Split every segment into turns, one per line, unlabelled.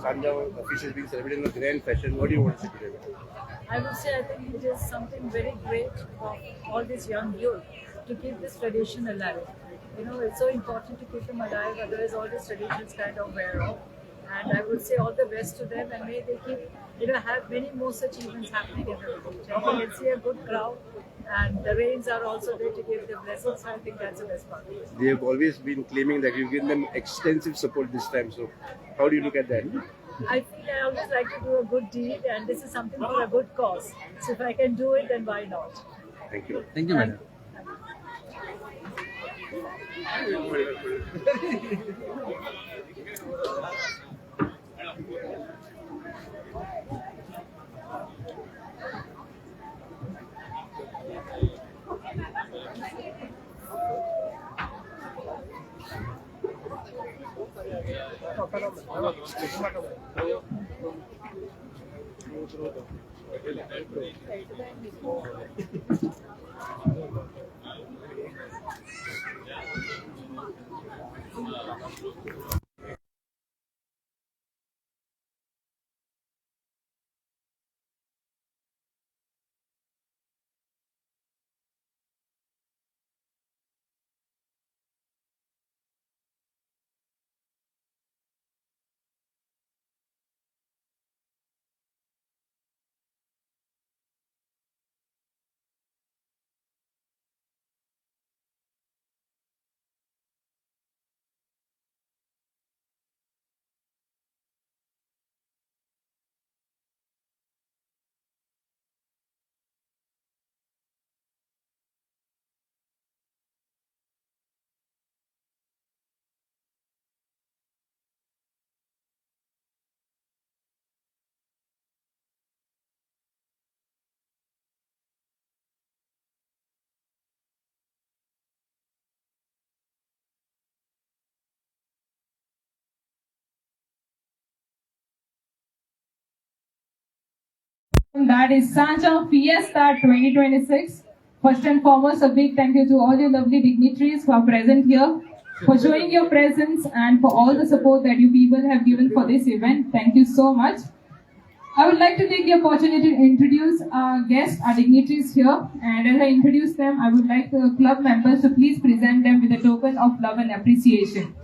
Sanjay official being celebrated in a grand fashion. What do you want to say today?
I would say I think it is something very great for all these young youth to keep this tradition alive. You know, it's so important to keep them alive, otherwise all these traditions kind of wear off. And I would say all the best to them, and may they keep, have many more such events happening in the village. And we can see a good crowd, and the rains are also there to give them blessings. So I think that's the best part.
They have always been claiming that you've given them extensive support this time. So, how do you look at that?
I feel I always like to do a good deed, and this is something for a good cause. So if I can do it, then why not?
Thank you.
Thank you, madam.
That is Sanja Fiesta 2026. First and foremost, a big thank you to all your lovely dignitaries who are present here, for showing your presence and for all the support that you people have given for this event. Thank you so much. I would like to take the opportunity to introduce our guests, our dignitaries here. And as I introduce them, I would like the club members to please present them with a token of love and appreciation.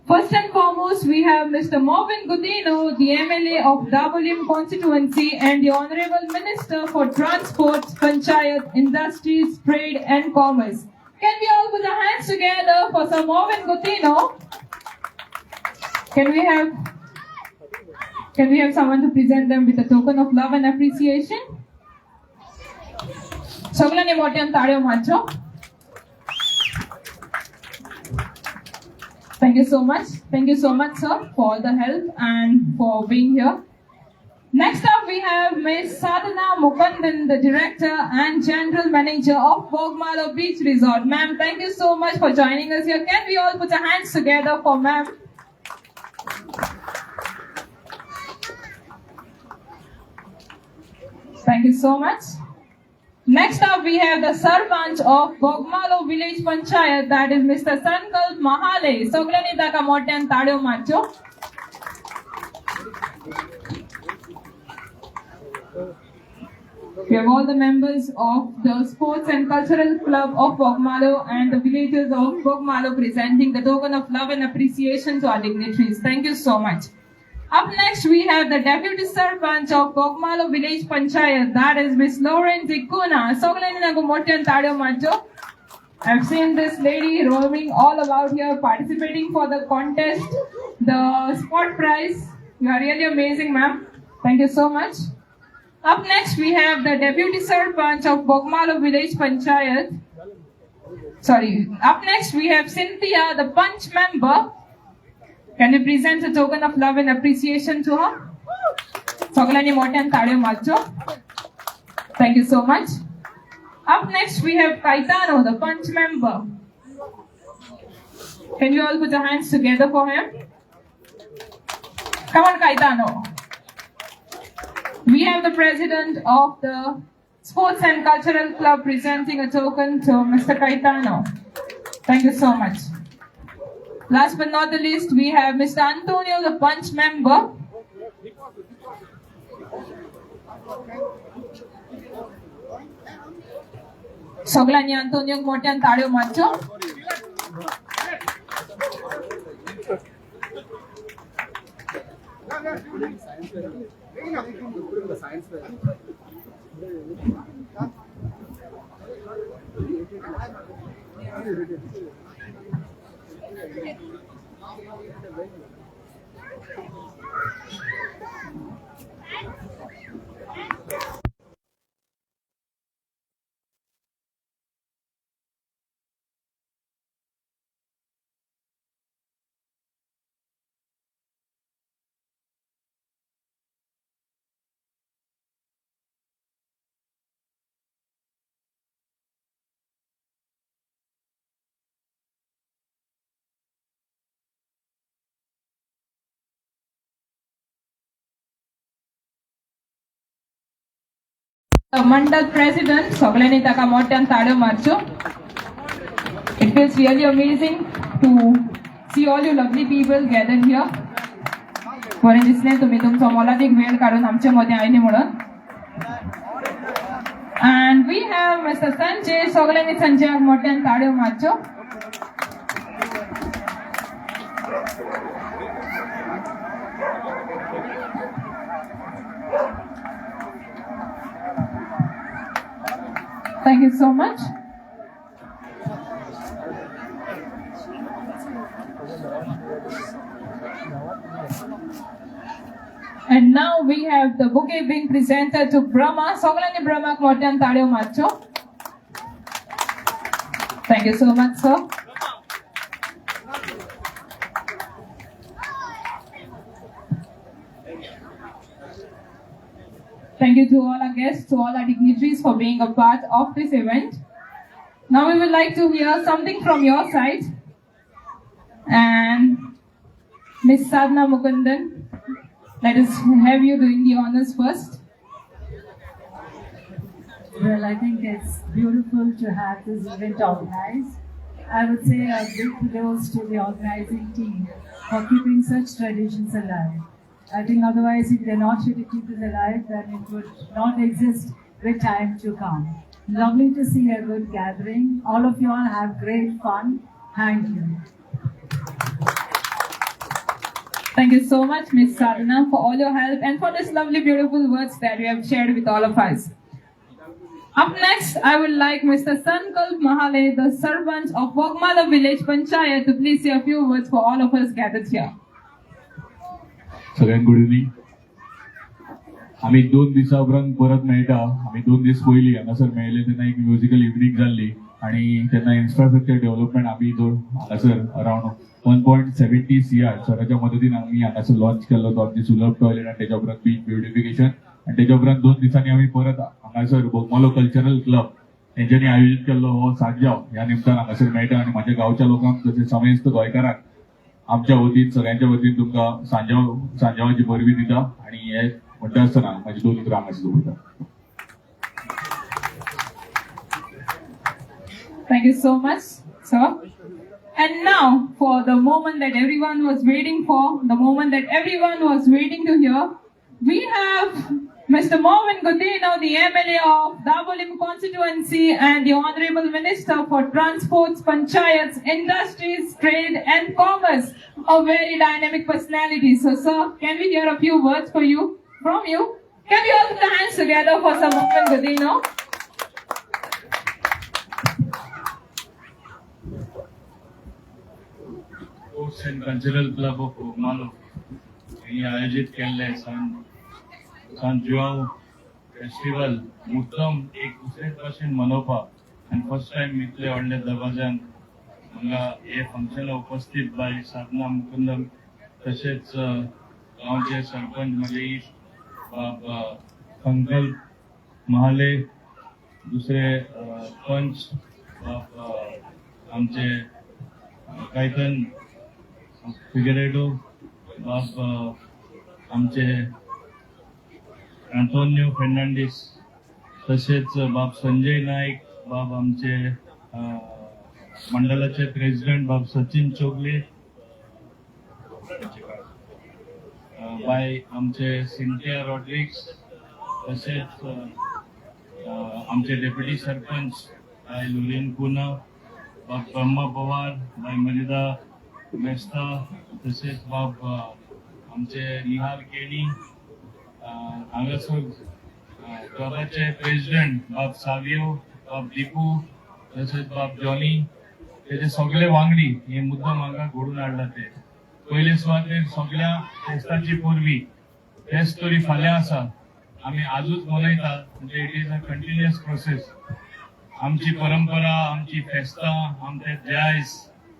First and foremost, we have Mr. Marvin Gudino, the MLA of Dabolim constituency and the Honorable Minister for Transport, Panchayat, Industries, Trade and Commerce. Can we all put our hands together for Sir Marvin Gudino? Can we have someone to present them with a token of love and appreciation? Soglani motian tadio macho. Thank you so much. Thank you so much, sir, for all the help and for being here. Next up, we have Ms. Sadhana Mukundan, the Director and General Manager of Bogmalo Beach Resort. Ma'am, thank you so much for joining us here. Can we all put our hands together for ma'am? Thank you so much. Next up, we have the Sarpanch of Bogmalo Village Panchayat, that is Mr. Sankalp Mahale. Soglani taka motian tadio macho. We have all the members of the Sports and Cultural Club of Bogmalo and the villagers of Bogmalo presenting the token of love and appreciation to our dignitaries. Thank you so much. Up next, we have the Deputy Sarpanch of Bogmalo Village Panchayat, that is Miss Lauren Zikuna. I've seen this lady roaming all about here, participating for the contest, the spot prize. You are really amazing, ma'am. Thank you so much. Up next, we have the Deputy Sarpanch of Bogmalo Village Panchayat. Up next, we have Cynthia, the Punch member. Can you present a token of love and appreciation to her? Soglani motian tadio macho. Thank you so much. Up next, we have Caetano, the Punch member. Can you all put your hands together for him? Come on, Caetano. We have the president of the Sports and Cultural Club presenting a token to Mr. Caetano. Thank you so much. Last but not the least, we have Mr. Antonio, the Punch member. सगळ्यांनी Antonio मोठ्यान ताळ्यो मारच्यो. The Mandal president, सगळ्यांनी ताका मोठ्यान ताळ्यो मारच्यो. It feels really amazing to see all you lovely people gathered here. बरें दिसलें तुम्ही तुमचो मोलादीक वेळ काढून आमचे मदें आयले म्हणून. And we have Mr. Sanjay, सगळ्यांनी संजयाक मोठ्यान ताळ्यो मारच्यो. Thank you so much. And now we have the bouquet being presented to Brahma. Soglani Brahma Mortan Tadio Macho. Thank you so much, sir. Thank you to all our guests, to all our dignitaries for being a part of this event. Now we would like to hear something from your side. And Ms. Sadhana Mukundan, let us have you doing the honors first.
Well, I think it's beautiful to have this event organized. I would say a big kudos to the organizing team for keeping such traditions alive. I think otherwise, if they're not here to keep it alive, then it would not exist with time to come. Lovely to see a good gathering. All of you all have great fun. Thank you.
Thank you so much, Ms. Sadhana, for all your help and for this lovely, beautiful words that you have shared with all of us. Up next, I would like Mr. Sankalp Mahale, the Sarpanch of Wagmala Village Panchayat, to please say a few words for all of us gathered here.
सगळ्यांक good evening. आमी 2 दिसा उपरांत परत मेळटा. आमी 2 दीस पयलीं हांगासर मेळिल्ले तेन्ना एक म्युजिकल इव्हनिंग जाल्ली आनी तेन्ना इन्फ्रास्ट्रक्चर डेव्हलपमेंट आमी हांगासर अरावंड 1.70 CR सराच्या मदतीन आमी हांगासर लॉन्च केल्लो तो आमची सुलभ टॉयलेट आनी तेच्या उपरांत बीच ब्युटिफिकेशन आनी तेच्या उपरांत 2 दिसांनी आमी परत हांगासर बोगमालो कल्चरल क्लब तेंच्यांनी आयोजीत केल्लो हो सातजाव ह्या निमतान हांगासर मेळटा आनी म्हाज्या गांवच्या लोकांक तशेंच समेस्त गोंयकारांक आमच्या वतीन सगळ्यांच्या वतीन तुमकां सांजावाची परबी दिता आनी हे म्हणटा आसतना म्हाजी 2 उतरां हांगासर दवरता.
Thank you so much, sir. And now, for the moment that everyone was waiting for, the moment that everyone was waiting to hear, we have Mr. Mohan Godino, the MLA of Dabolim constituency and the Honorable Minister for Transports, Panchayats, Industries, Trade and Commerce, a very dynamic personality. So, sir, can we hear a few words from you? Can we all put our hands together for Sir Mohan Godino?
Sports and Cultural Club of Wagmalo आयोजित केल्ले सांजुआव festival मुद्दम एक दुसरे भाशेन मनोवपाक आनी first time इतले व्हडले दबाज्यान हांगा हे फंक्शनाक उपस्थित बाय साधना मुकुंदम तशेंच गांवचे सरपंच म्हजे इश्ट संकल्प महाले दुसरे पंच आमचे कायतन फिगरेडो बाब आमचे अँटोनियो फेर्नांडीस तसेच बाब संजय नाईक बाब आमचे मंडळाचे प्रेसिडेंट बाब सचिन चोगले बाय आमचे सिंथिया रॉड्रिक्स तसेच आमचे डेप्युटी सरपंच बाय लुलिन पुना बाब ब्रह्मा पवार बाय मलिदा मेस्ता तसेच बाब आमचे निहाल केणी हांगासर क्लबाचे प्रेसिडेंट बाब सावियो बाब दिपू तसेच बाब जॉनी तेजे सगळे वांगडी हे मुद्दम हांगा घडून हाडला ते पयले सुवातेर सगळ्या फेस्ताची पोरवी फेस्त तरी फाल्यां आसा आमी आजूच मनयता म्हणजे it is a continuous process आमची परंपरा आमची फेस्तां आमचे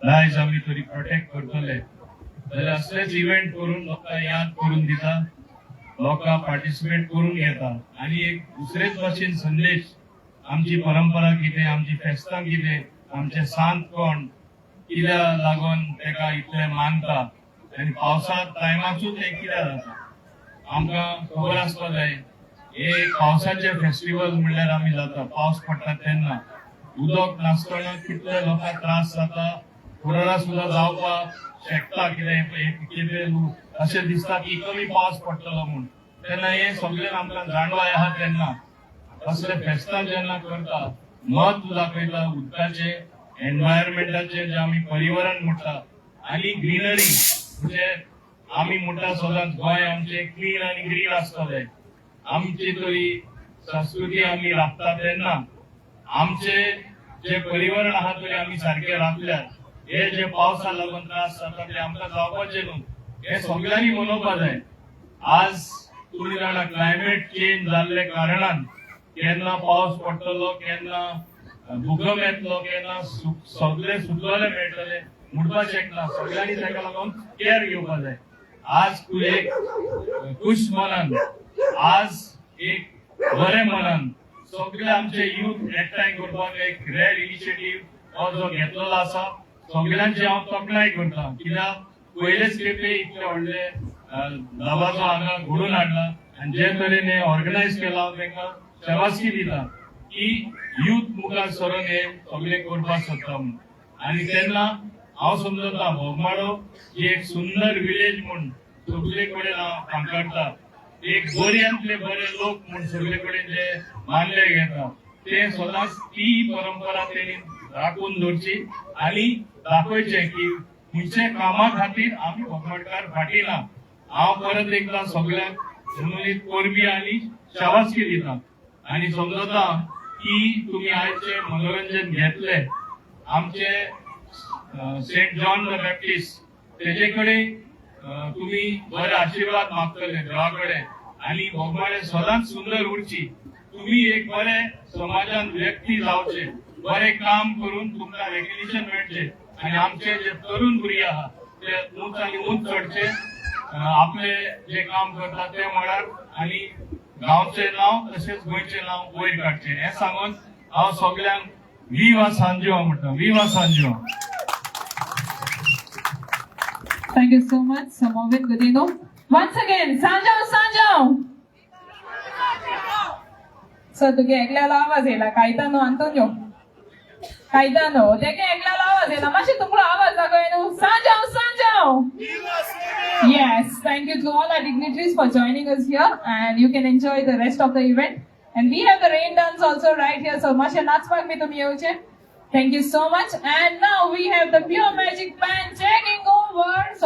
दायज आमी तरी प्रोटेक्ट करतले जाल्यार असलेच इव्हेंट करून लोकांक याद करून दिता लोकांक पार्टिसिपेट करून घेता आणि एक दुसरेच भाशेन संदेश आमची परंपरा कितें आमची फेस्तां कितें आमचे सांत कोण कित्याक लागून तेका इतले मानता आनी पावसा टायमाचूच हे कित्याक जाता आमकां खबर आसपा जाय हे पावसाचे फेस्टिवल म्हणल्यार आमी जाता पावस पडटा तेन्ना उदक नासतना कितले लोकांक त्रास जाता कोरोना सुद्दां जावपाक शकता कितें अशें दिसता की कमी पावस पडटलो म्हूण तेन्ना हे सगळें आमकां जाणवाय आहा तेन्ना असले फेस्तां जेन्ना करता महत्व दाखयता उदकाचे एनवायरमेंटाचे जे आमी पर्यावरण म्हणटा आनी ग्रीनरी म्हणजे आमी म्हणटा सदांच गोंय आमचे क्लीन आनी ग्रीन आसता जाय आमची तरी संस्कृती आमी राखता तेन्ना आमचे जे पर्यावरण आहा तरी आमी सारखे राखल्यार हे जे पावसा लागून त्रास जाता ते आमकां जावपाचे न्हू हे सगळ्यांनी मनोवपा जाय आज तुमी जाणा क्लायमेट चेंज जाल्ले कारणान केन्ना पावस पडटलो केन्ना भूकंप येतलो केन्ना सगळे सुकलेले मेळटले म्हणपाक शकना सगळ्यांनी ताका लागून केअर घेवपा जाय आज तूं एक खुश मनान आज एक बरे मनान सगळे आमचे युथ एकठांय करपाक एक रेर इनिशिएटीव हो जो घेतलेलो आसा सगळ्यांची हांव तोखणाय करता कित्याक पयलेच खेपे इतले व्हडले दबाजो हांगा घडून हाडला आनी जे तरेन हे ऑर्गनायज केला हांव तांकां शाबासकी दिता की युथ मुखार सरून हे सगळे करपाक सोदता म्हणून आनी तेन्ना हांव समजता बोगमाळो ही एक सुंदर विलेज म्हूण सगळे कडेन हांव सांगता एक बऱ्यांतले बरे लोक म्हूण सगळे कडेन जे मानले घेता ते सदांच ती परंपरा तेणी राखून दवरची आनी दाखोवचे की खंयचे कामा खातीर आमी बोगमाळकार फाटी ना हांव परत एकदा सगळ्यांक मनोनीत करबी आनी शाबासकी दिता आनी समजता की तुमी आयचे मनोरंजन घेतले आमचे सेंट जॉन द बॅप्टिस्ट तेजे कडेन तुम्ही बरे आशीर्वाद मागतले देवा कडेन आनी बोगमाळे सदांच सुंदर उरची तुम्ही एक बरे समाजान व्यक्ती जावचे बरे काम करून तुमकां रेकग्निशन मेळचे आनी आमचे जे तरुण भुरगे आहा ते उंच आनी उंच चडचे आपले जे काम करता ते मळार आनी गांवचे नांव तशेंच गोंयचे नांव वयर काडचे हे सांगून हांव सगळ्यांक विवा सांजो म्हणटा विवा सांजो.
Thank you so much, Samovin Godino. Once again, Sanjo, Sanjo! So, तुगे एकल्याला आवाज येला कायतानो आंतोनियो कायतानो तेगे एकल्याला आवाज येला मातशें तुमकां आवाज दाखय न्हू Sanjo, Sanjo! Yes, thank you to all our dignitaries for joining us here and you can enjoy the rest of the event. And we have the rain dance also right here, so मातशें नाचपाक B तुमी येवचे. Thank you so much. And now we have the Pure Magic Band taking over.